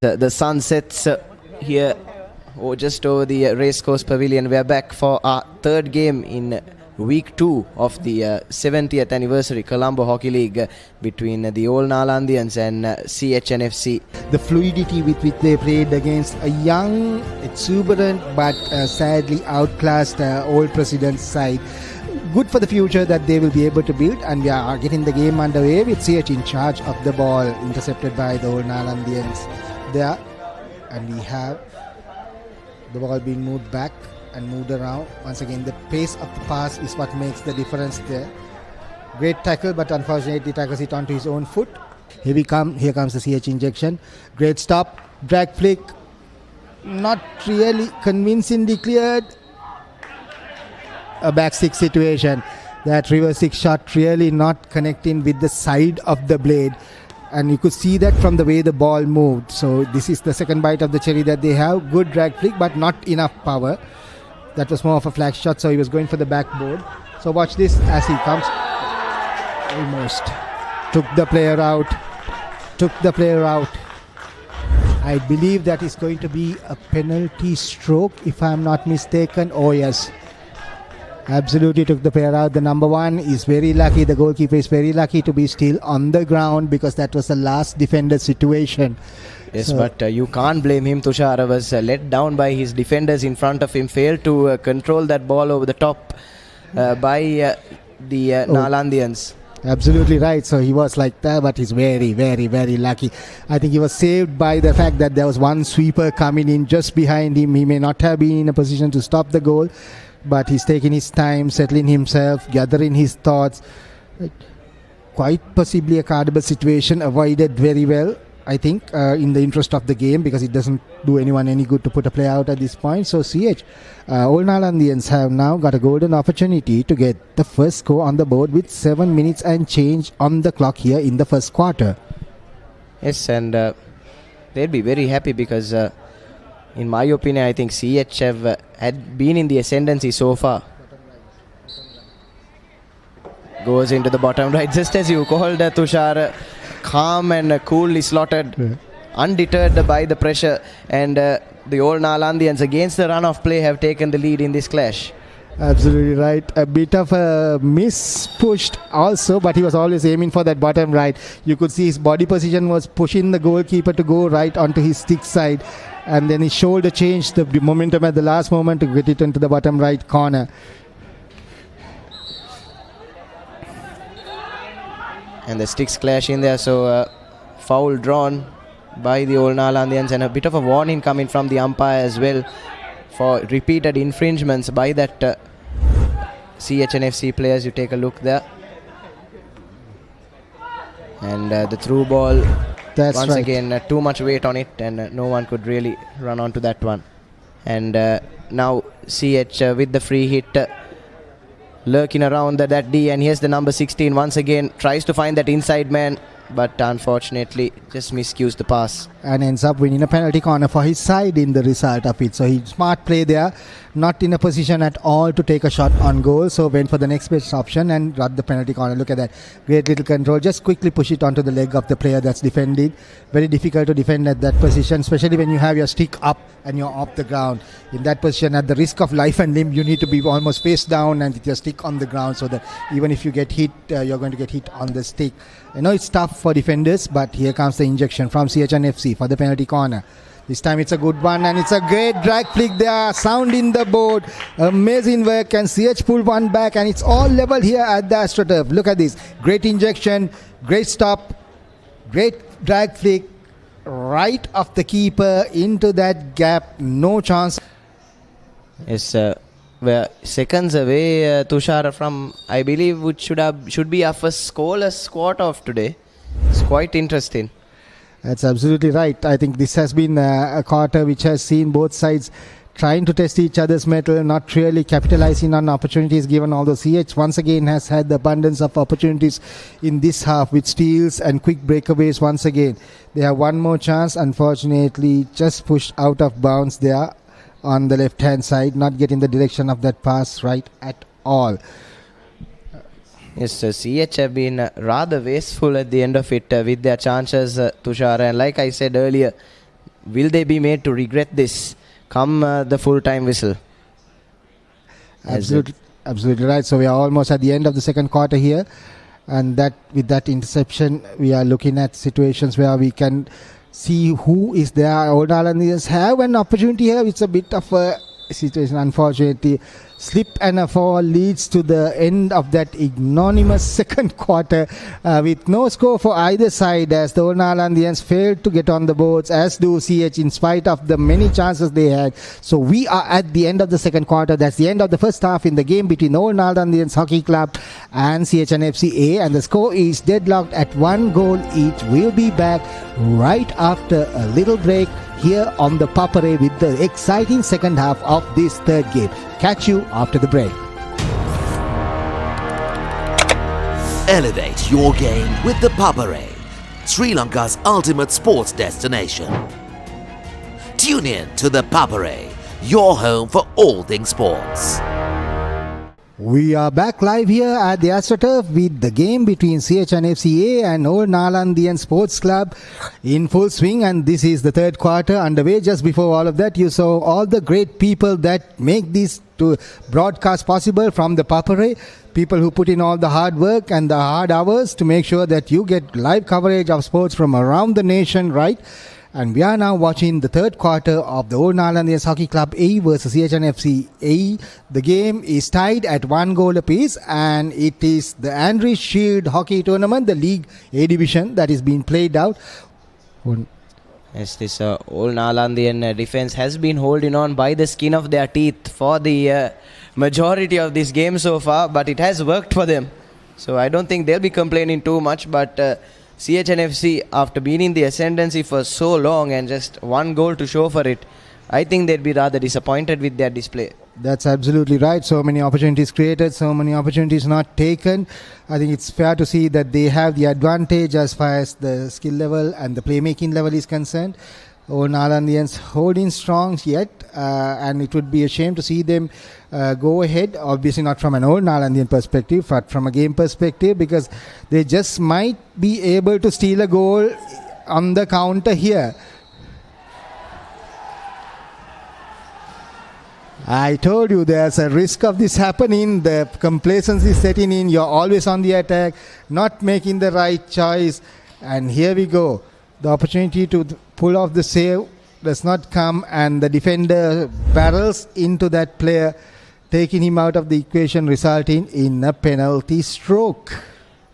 The sun sets here just over the racecourse pavilion. We are back for our third game in week 2 of the 70th anniversary Colombo Hockey League between the old Nalandians and CHNFC. The fluidity with which they played against a young, exuberant but sadly outclassed old President's side. Good for the future that they will be able to build, and we are getting the game underway with CH in charge of the ball, intercepted by the old Nalandians there, and we have the ball being moved back and moved around. Once again, the pace of the pass is what makes the difference there. Great tackle, but unfortunately tackles it onto his own foot. Here comes the CH injection. Great stop, drag flick, not really convincingly cleared. A back six situation. That reverse six shot really not connecting with the side of the blade, and you could see that from the way the ball moved. So this is the second bite of the cherry that they have. Good drag flick, but not enough power. That was more of a flag shot, so he was going for the backboard. So watch this as he comes. Almost took the player out. I believe that is going to be a penalty stroke, if I'm not mistaken. Oh yes, absolutely took the player out. The number one is very lucky. The goalkeeper is very lucky to be still on the ground, because that was the last defender situation. Yes, so, but you can't blame him. Tushar was let down by his defenders in front of him, failed to control that ball over the top by the Nalandians. Absolutely right. So he was like that, but he's very, very, very lucky. I think he was saved by the fact that there was one sweeper coming in just behind him. He may not have been in a position to stop the goal, but he's taking his time, settling himself, gathering his thoughts. Quite possibly a cardable situation, avoided very well, I think, in the interest of the game, because it doesn't do anyone any good to put a play out at this point. So CH, old Nalandians have now got a golden opportunity to get the first score on the board with 7 minutes and change on the clock here in the first quarter. Yes, and they'll be very happy because in my opinion, I think CH had been in the ascendancy so far. Goes into the bottom right, just as you called, Tushar. Calm and coolly slotted, undeterred by the pressure, and the old Nalandians, against the run of play, have taken the lead in this clash. Absolutely right. A bit of a miss pushed also, but he was always aiming for that bottom right. You could see his body position was pushing the goalkeeper to go right onto his stick side, and then his shoulder changed the momentum at the last moment to get it into the bottom right corner. And the sticks clash in there, so foul drawn by the old Nalandians, and a bit of a warning coming from the umpire as well for repeated infringements by that CHNFC players. You take a look there, and the through ball. That's once right. Again, too much weight on it, and no one could really run onto that one. And now CH with the free hit, lurking around that D, and here's the number 16 once again, tries to find that inside man, but unfortunately just miscues the pass. And ends up winning a penalty corner for his side in the result of it. So he smart play there, not in a position at all to take a shot on goal, so went for the next best option and got the penalty corner. Look at that, great little control, just quickly push it onto the leg of the player that's defended. Very difficult to defend at that position, especially when you have your stick up and you're off the ground. In that position, at the risk of life and limb, you need to be almost face down and with your stick on the ground, so that even if you get hit, you're going to get hit on the stick. I know it's tough for defenders, but here comes the injection from CHNFC for the penalty corner. This time it's a good one, and it's a great drag flick there, sound in the board, amazing work, and CH pulled one back, and it's all level here at the AstroTurf. Look at this, great injection, great stop, great drag flick, right off the keeper into that gap, no chance. Yes, we're seconds away, Tushar, from, I believe, which should be our first scoreless quarter of today. It's quite interesting. That's absolutely right. I think this has been a quarter which has seen both sides trying to test each other's mettle, not really capitalizing on opportunities given, although CH once again has had the abundance of opportunities in this half with steals and quick breakaways once again. They have one more chance, unfortunately just pushed out of bounds there on the left hand side, not getting the direction of that pass right at all. Yes, CH have been rather wasteful at the end of it with their chances, Tushar. And like I said earlier, will they be made to regret this come the full-time whistle? Absolutely right. So we are almost at the end of the second quarter here, and that with that interception, we are looking at situations where we can see who is there. Old Nalandians have an opportunity here. It's a bit of a situation, unfortunately. Slip and a fall leads to the end of that ignominious second quarter with no score for either side, as the Old Nalandians failed to get on the boards, as do CH, in spite of the many chances they had. So we are at the end of the second quarter. That's the end of the first half in the game between Old Nalandians Hockey Club and CHNFCA, and the score is deadlocked at 1 goal each. We'll be back right after a little break here on the Papare with the exciting second half of this third game. Catch you after the break. Elevate your game with the Papare, Sri Lanka's ultimate sports destination. Tune in to the Papare, your home for all things sports. We are back live here at the AstroTurf with the game between CHNFCA and Old Nalandian Sports Club in full swing, and this is the third quarter underway. Just before all of that, you saw all the great people that make this to broadcast possible from the Papare, people who put in all the hard work and the hard hours to make sure that you get live coverage of sports from around the nation, right? And we are now watching the third quarter of the Old Nalandians Hockey Club A versus CHNFC A. The game is tied at 1 goal apiece, and it is the Andrews Shield Hockey Tournament, the League A division, that is being played out. Yes, this Old Nalandian defense has been holding on by the skin of their teeth for the majority of this game so far, but it has worked for them. So I don't think they'll be complaining too much, but CHNFC, after being in the ascendancy for so long and just 1 goal to show for it, I think they'd be rather disappointed with their display. That's absolutely right. So many opportunities created, so many opportunities not taken. I think it's fair to see that they have the advantage as far as the skill level and the playmaking level is concerned. Old Nalandians holding strong yet, and it would be a shame to see them go ahead. Obviously not from an Old Nalandian perspective, but from a game perspective, because they just might be able to steal a goal on the counter here. I told you there's a risk of this happening. The complacency setting in. You're always on the attack, not making the right choice. And here we go. The opportunity to pull off the save does not come, and the defender barrels into that player, taking him out of the equation, resulting in a penalty stroke.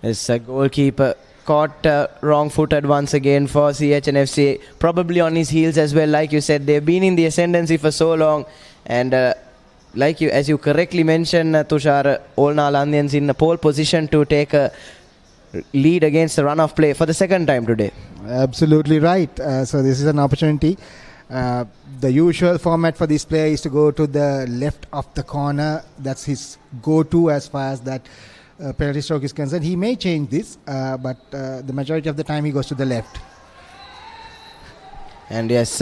Yes, a goalkeeper caught wrong-footed once again for CHNFC, probably on his heels as well. Like you said, they've been in the ascendancy for so long, and as you correctly mentioned, Tushar, Old Nalandians in a pole position to take a lead against the run of play for the second time today. Absolutely right. So this is an opportunity. The usual format for this player is to go to the left of the corner. That's his go-to as far as that penalty stroke is concerned. He may change this, but the majority of the time he goes to the left. And yes,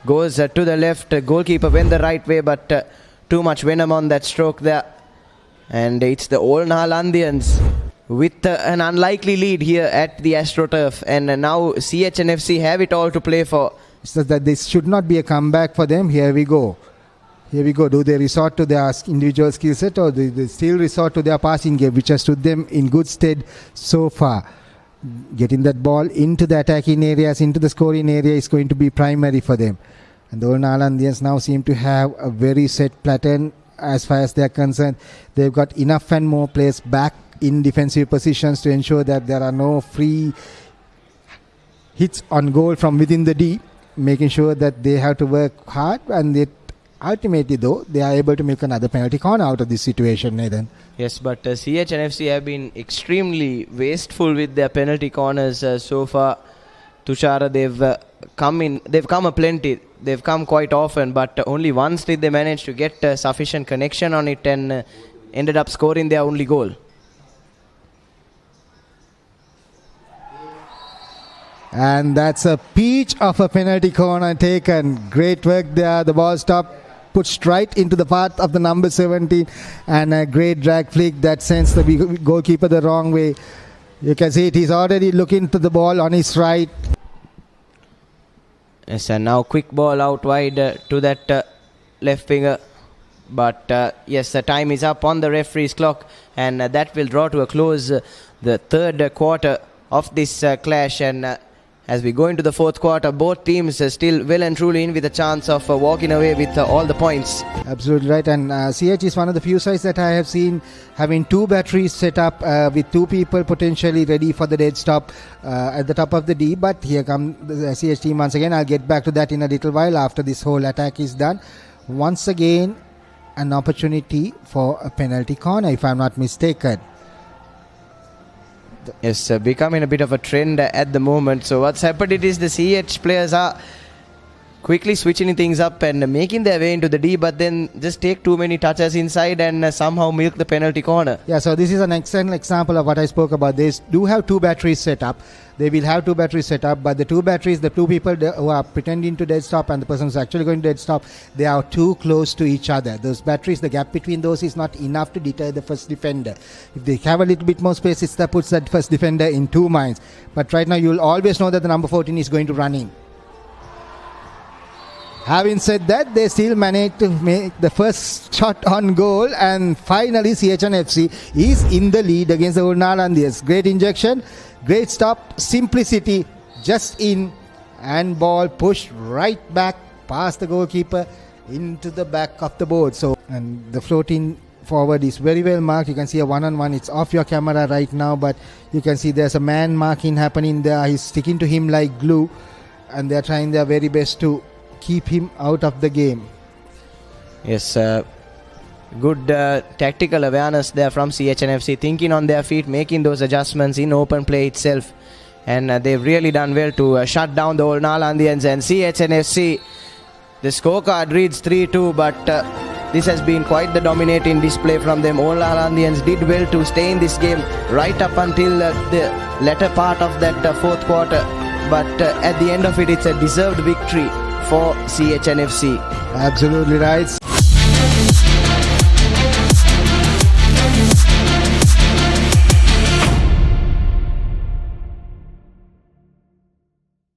goes to the left. Goalkeeper went the right way, but too much venom on that stroke there. And it's the Old Nalandians with an unlikely lead here at the AstroTurf, and now CHNFC have it all to play for. It's just that this should not be a comeback for them. Here we go. Do they resort to their individual skill set, or do they still resort to their passing game, which has stood them in good stead so far? Getting that ball into the attacking areas, into the scoring area is going to be primary for them. And the Old Nalandians now seem to have a very set pattern as far as they are concerned. They've got enough and more players back in defensive positions to ensure that there are no free hits on goal from within the D, making sure that they have to work hard, and ultimately though they are able to make another penalty corner out of this situation, Nathan. Yes, but CHNFC have been extremely wasteful with their penalty corners so far. Tushara, they've come aplenty. They've come quite often, but only once did they manage to get sufficient connection on it and ended up scoring their only goal. And that's a peach of a penalty corner taken. Great work there. The ball stopped, pushed right into the path of the number 17, and a great drag flick that sends the goalkeeper the wrong way. You can see it. He's already looking to the ball on his right. Yes, and now quick ball out wide to that left winger. But yes, the time is up on the referee's clock, and that will draw to a close the third quarter of this clash. And as we go into the fourth quarter, both teams are still well and truly in with a chance of walking away with all the points. Absolutely right. And CH is one of the few sides that I have seen having two batteries set up with two people potentially ready for the dead stop at the top of the D. But here come the CH team once again. I'll get back to that in a little while after this whole attack is done. Once again, an opportunity for a penalty corner, if I'm not mistaken. Yes, becoming a bit of a trend at the moment. So what's happened is the CH players are quickly switching things up and making their way into the D, but then just take too many touches inside and somehow milk the penalty corner. Yeah, so this is an excellent example of what I spoke about. They do have two batteries set up. They will have two batteries set up, but the two batteries, the two people who are pretending to dead stop and the person who's actually going to dead stop, they are too close to each other. Those batteries, the gap between those is not enough to deter the first defender. If they have a little bit more space, it puts that first defender in two minds. But right now, you'll always know that the number 14 is going to run in. Having said that, they still managed to make the first shot on goal, and finally CHNFC is in the lead against the old Nalandians. Great injection, great stop, simplicity, just in, and ball pushed right back past the goalkeeper into the back of the board. So, and the floating forward is very well marked. You can see a one-on-one. It's off your camera right now, but you can see there's a man marking happening there. He's sticking to him like glue, and they're trying their very best to keep him out of the game. Yes, good tactical awareness there from CHNFC, thinking on their feet, making those adjustments in open play itself, and they've really done well to shut down the old Nalandians. And CHNFC, the scorecard reads 3-2, but this has been quite the dominating display from them. Old Nalandians did well to stay in this game right up until the latter part of that fourth quarter, but at the end of it, it's a deserved victory for CHNFC. Absolutely right.